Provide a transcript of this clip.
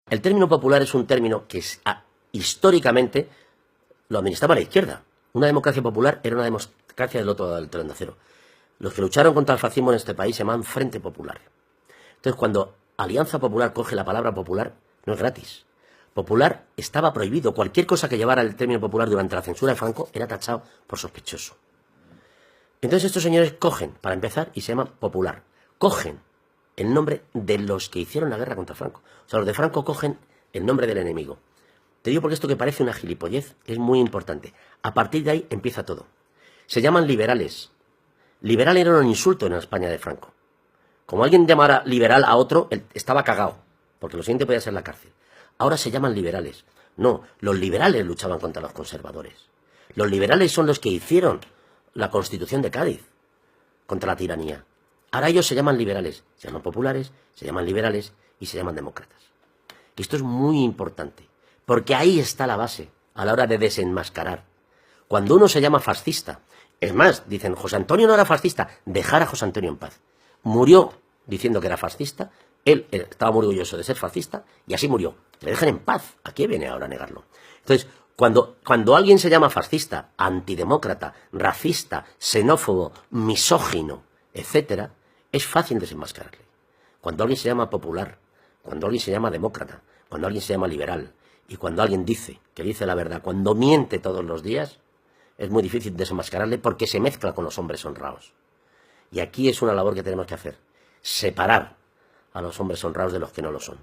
El término popular es un término que históricamente lo administraba la izquierda. Una democracia popular era una democracia del otro lado del telón de acero. Los que lucharon contra el fascismo en este país se llaman Frente Popular. Entonces, cuando Alianza Popular coge la palabra popular, no es gratis. Popular estaba prohibido. Cualquier cosa que llevara el término popular durante la censura de Franco era tachado por sospechoso. Entonces estos señores cogen, para empezar, y se llaman popular. Cogen el nombre de los que hicieron la guerra contra Franco. O sea, los de Franco cogen el nombre del enemigo. Te digo porque esto que parece una gilipollez es muy importante. A partir de ahí empieza todo. Se llaman liberales. Liberal era un insulto en la España de Franco. Como alguien llamara liberal a otro, él estaba cagado, porque lo siguiente podía ser la cárcel. Ahora se llaman liberales. No, los liberales luchaban contra los conservadores. Los liberales son los que hicieron la Constitución de Cádiz contra la tiranía. Ahora ellos se llaman liberales, se llaman populares, se llaman liberales y se llaman demócratas. Y esto es muy importante, porque ahí está la base a la hora de desenmascarar. Cuando uno se llama fascista, es más, dicen, José Antonio no era fascista, dejar a José Antonio en paz. Murió diciendo que era fascista, él estaba muy orgulloso de ser fascista y así murió. Le dejan en paz. ¿A qué viene ahora a negarlo? Entonces, cuando alguien se llama fascista, antidemócrata, racista, xenófobo, misógino, etcétera, es fácil desenmascararle. Cuando alguien se llama popular, cuando alguien se llama demócrata, cuando alguien se llama liberal, y cuando alguien dice que dice la verdad, cuando miente todos los días, es muy difícil desenmascararle porque se mezcla con los hombres honrados. Y aquí es una labor que tenemos que hacer, separar a los hombres honrados de los que no lo son.